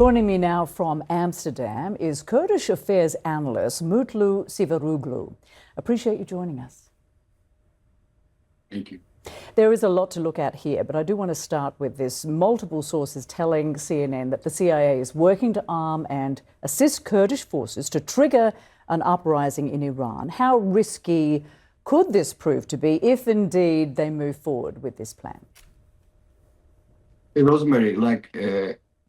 Joining me now from Amsterdam is Kurdish affairs analyst Mutlu Civiroglu. Appreciate you joining us. Thank you. There is a lot to look at here, but I do want to start with this. Multiple sources telling CNN that the CIA is working to arm and assist Kurdish forces to trigger an uprising in Iran. How risky could this prove to be if indeed they move forward with this plan? Hey, Rosemary, like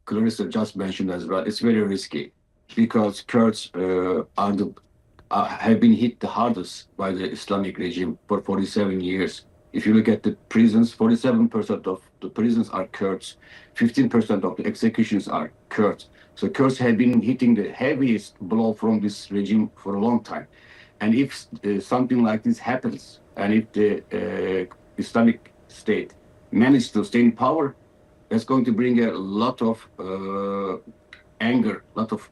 Clarissa just mentioned as well, it's very risky because Kurds have been hit the hardest by the Islamic regime for 47 years. If you look at the prisons, 47% of the prisons are Kurds, 15% of the executions are Kurds. So Kurds have been hitting the heaviest blow from this regime for a long time. And if something like this happens, and if the Islamic State manages to stay in power, that's going to bring a lot of anger, a lot of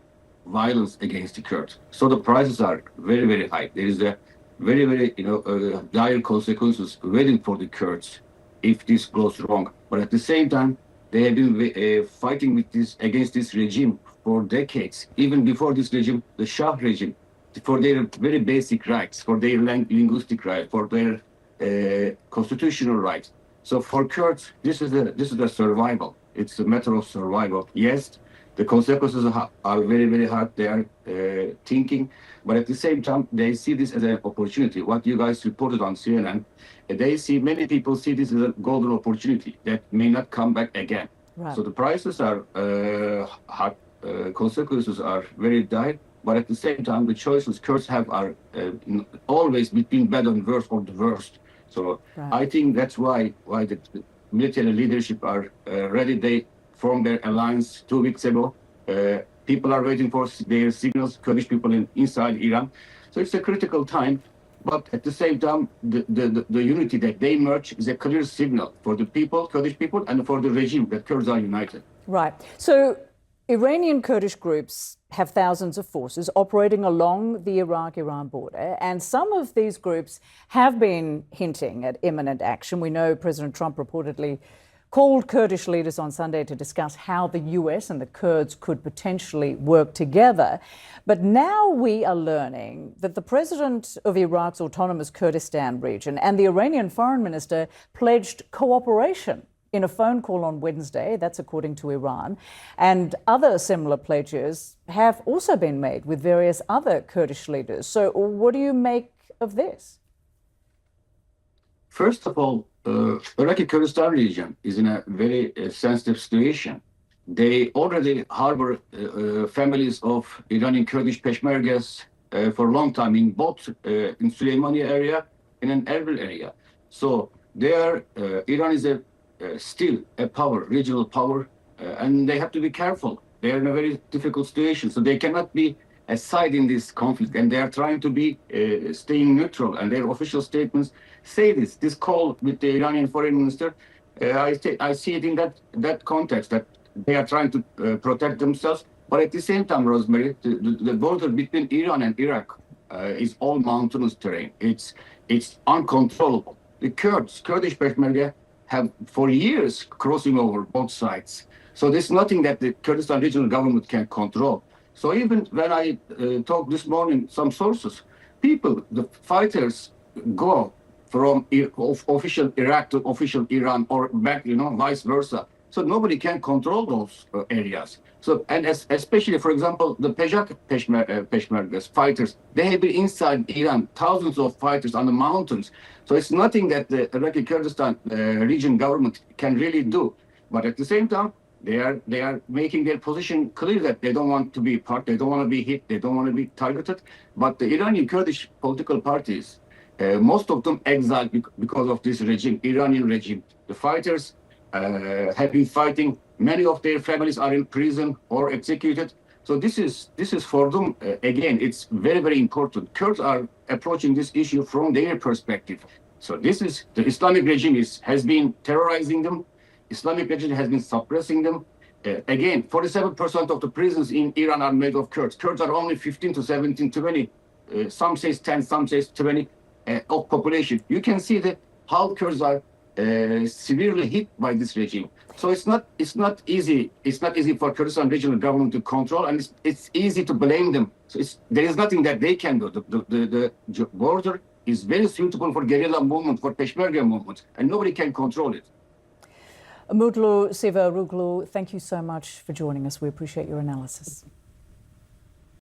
violence against the Kurds. So the prices are very, very high. There is a very, very, dire consequences waiting for the Kurds if this goes wrong. But at the same time, they have been fighting with against this regime for decades. Even before this regime, the Shah regime, for their very basic rights, for their linguistic rights, for their constitutional rights. So for Kurds, this is a survival. It's a matter of survival. Yes, the consequences are very, very hard. They are thinking, but at the same time, they see this as an opportunity. What you guys reported on CNN, many people see this as a golden opportunity that may not come back again. Right. So the prices are hard, consequences are very dire, but at the same time, the choices Kurds have are always between bad and worse or the worst. So right. I think that's why the military leadership are ready. They formed their alliance 2 weeks ago. People are waiting for their signals, Kurdish people inside Iran. So it's a critical time. But at the same time, the unity that they merge is a clear signal for the people, Kurdish people, and for the regime that Kurds are united. Right. So Iranian Kurdish groups have thousands of forces operating along the Iraq-Iran border, and some of these groups have been hinting at imminent action. We know President Trump reportedly called Kurdish leaders on Sunday to discuss how the US and the Kurds could potentially work together. But now we are learning that the president of Iraq's autonomous Kurdistan region and the Iranian foreign minister pledged cooperation in a phone call on Wednesday. That's according to Iran. And other similar pledges have also been made with various other Kurdish leaders. So what do you make of this? First of all, Iraqi Kurdistan region is in a very sensitive situation. They already harbor families of Iranian Kurdish Peshmergas for a long time in both in Süleymaniye area and in Erbil area. So Iran is still a power, regional power, and they have to be careful. They are in a very difficult situation, so they cannot be a side in this conflict, and they are trying to be staying neutral, and their official statements say this. This call with the Iranian foreign minister, I see it in that context, that they are trying to protect themselves, but at the same time, Rosemary, the border between Iran and Iraq is all mountainous terrain. It's uncontrollable. The Kurdish Peshmerga, have for years crossing over both sides. So there's nothing that the Kurdistan regional government can control. So even when I talked this morning, some sources, the fighters go from official Iraq to official Iran or back, vice versa. So nobody can control those areas. So, and especially, for example, the Peshmergas fighters, they have been inside Iran, thousands of fighters on the mountains. So it's nothing that the Iraqi Kurdistan region government can really do. But at the same time, they are making their position clear that they don't want to be part, they don't want to be hit, they don't want to be targeted. But the Iranian Kurdish political parties, most of them exiled because of this regime, Iranian regime. The fighters have been fighting. Many of their families are in prison or executed. So this is for them, again, it's very, very important. Kurds are approaching this issue from their perspective. So the Islamic regime has been terrorizing them. Islamic regime has been suppressing them. Again, 47% of the prisons in Iran are made of Kurds. Kurds are only 15 to 17, 20, some says 10, some says 20 of population. You can see how Kurds are severely hit by this regime. So it's not easy. It's not easy for Kurdistan regional government to control, and it's easy to blame them. So there is nothing that they can do. The border is very suitable for guerrilla movement, for Peshmerga movement, and nobody can control it. Mutlu Civiroglu, thank you so much for joining us. We appreciate your analysis.